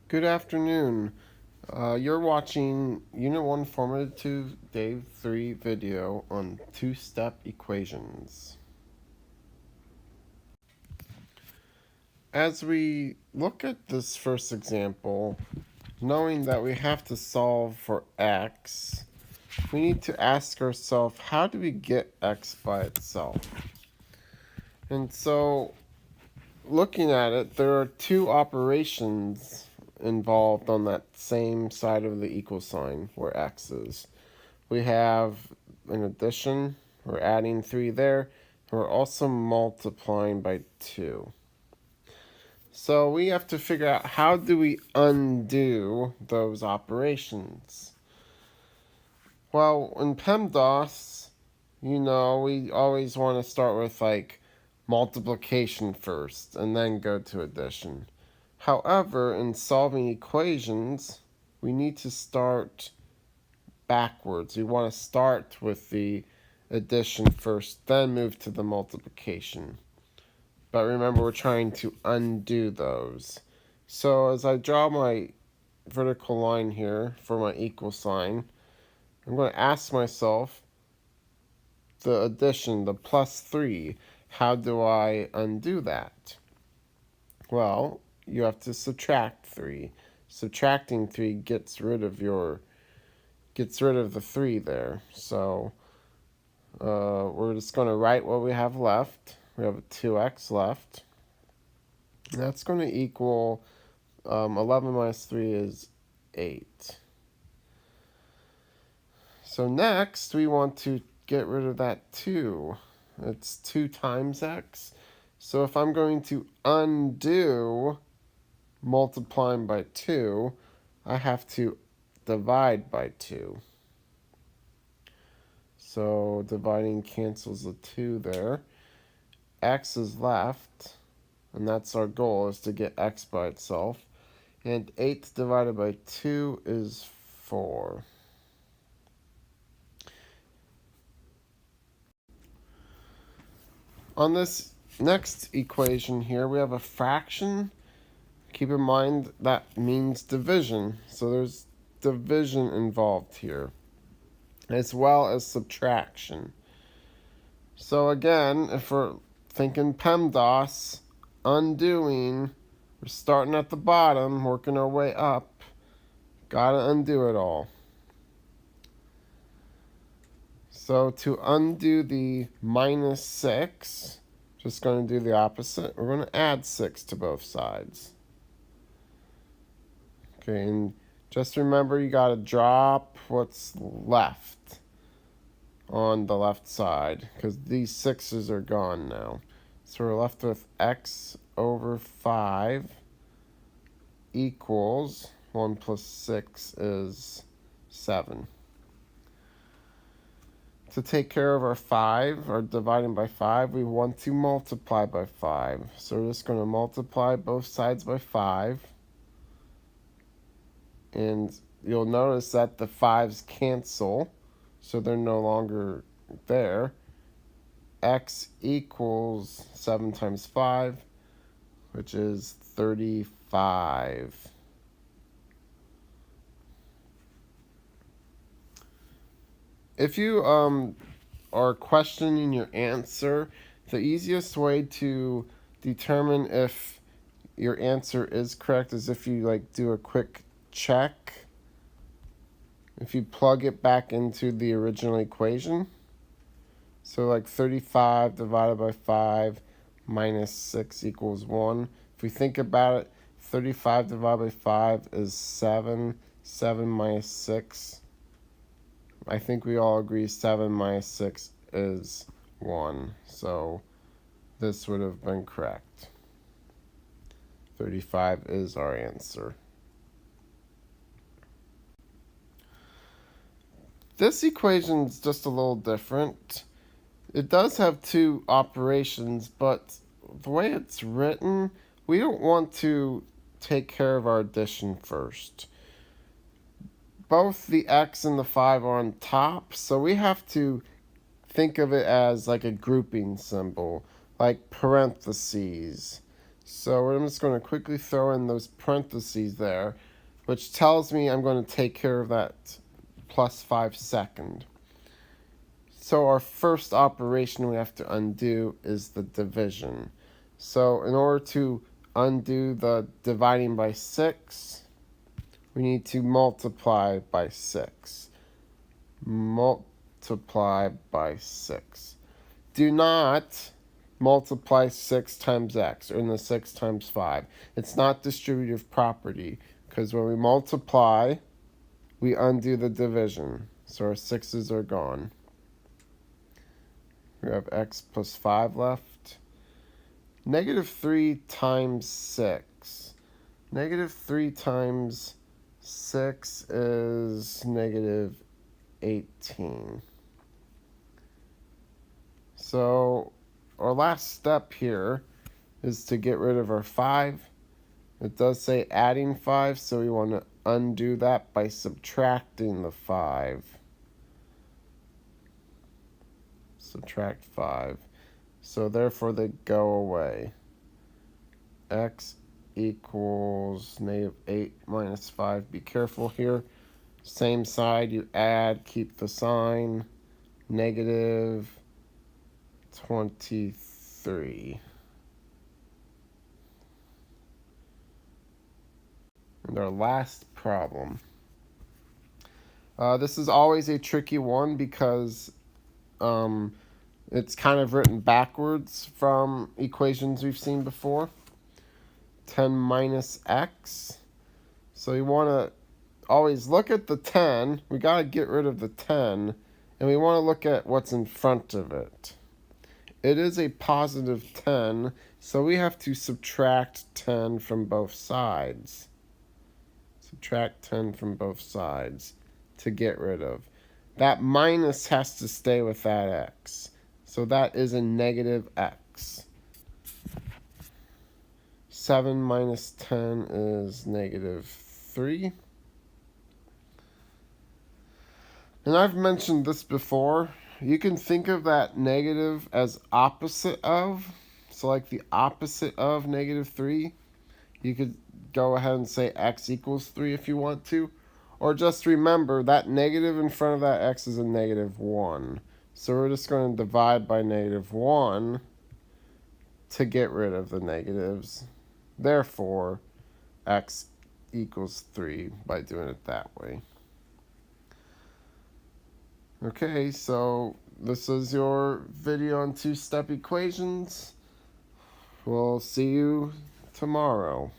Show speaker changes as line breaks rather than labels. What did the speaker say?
Good afternoon. You're watching Unit 1 Formative Day 3 video on two-step equations. As we look at this first example, knowing that we have to solve for x, we need to ask ourselves, how do we get x by itself? And so, looking at it, there are two operations involved on that same side of the equal sign where x is. We have an addition, we're adding 3 there, and we're also multiplying by 2. So we have to figure out, how do we undo those operations? Well, in PEMDAS, we always want to start with like multiplication first and then go to addition. However, in solving equations, we need to start backwards. We want to start with the addition first, then move to the multiplication. But remember, we're trying to undo those. So as I draw my vertical line here for my equal sign, I'm going to ask myself, the addition, the plus 3, how do I undo that? Well, you have to subtract 3. Subtracting 3 gets rid of the 3 there. So we're just going to write what we have left. We have a 2x left. And that's going to equal 11 minus 3 is 8. So next, we want to get rid of that 2. It's 2 times x. So if I'm going to undo multiplying by 2, I have to divide by 2. So dividing cancels the 2 there. X is left, and that's our goal, is to get x by itself. And 8 divided by 2 is 4. On this next equation here, we have a fraction. Keep in mind that means division, so there's division involved here, as well as subtraction. So again, if we're thinking PEMDAS, undoing, we're starting at the bottom, working our way up. Gotta undo it all. So to undo the minus 6, just going to do the opposite. We're going to add 6 to both sides. Okay, and just remember, you got to drop what's left on the left side, because these 6's are gone now. So we're left with x over 5 equals 1 plus 6 is 7. To take care of our 5, or dividing by 5, we want to multiply by 5. So we're just going to multiply both sides by 5. And you'll notice that the 5's cancel, so they're no longer there. X equals 7 times 5, which is 35. If you are questioning your answer, the easiest way to determine if your answer is correct is if you do a quick check. If you plug it back into the original equation. So 35 divided by 5 minus 6 equals 1. If we think about it, 35 divided by 5 is 7. 7 minus 6. I think we all agree 7 minus 6 is 1. So this would have been correct. 35 is our answer. This equation is just a little different. It does have 2 operations, but the way it's written, we don't want to take care of our addition first. Both the x and the 5 are on top, so we have to think of it as like a grouping symbol, like parentheses. So I'm just going to quickly throw in those parentheses there, which tells me I'm going to take care of that plus 5 second. So our first operation we have to undo is the division. So in order to undo the dividing by 6, we need to multiply by 6. Multiply by 6. Do not multiply 6 times x, or in the 6 times 5. It's not distributive property, because when we multiply, we undo the division. So our 6's are gone. We have x plus 5 left. Negative 3 times 6. Negative 3 times 6 is negative 18. So our last step here is to get rid of our 5. It does say adding 5, so we want to undo that by subtracting the 5. Subtract 5. So therefore they go away. X equals negative 8 minus 5. Be careful here. Same side, you add, keep the sign. Negative 23. And our last problem. This is always a tricky one because it's kind of written backwards from equations we've seen before. 10 minus x. So you want to always look at the 10. We got to get rid of the 10. And we want to look at what's in front of it. It is a positive 10, so we have to subtract 10 from both sides. Subtract 10 from both sides to get rid of. That minus has to stay with that x. So that is a negative x. 7 minus 10 is negative 3. And I've mentioned this before. You can think of that negative as opposite of. So like the opposite of negative 3. You could go ahead and say x equals 3 if you want to. Or just remember that negative in front of that x is a negative 1. So we're just going to divide by negative 1 to get rid of the negatives. Therefore, x equals 3 by doing it that way. Okay, so this is your video on two-step equations. We'll see you tomorrow.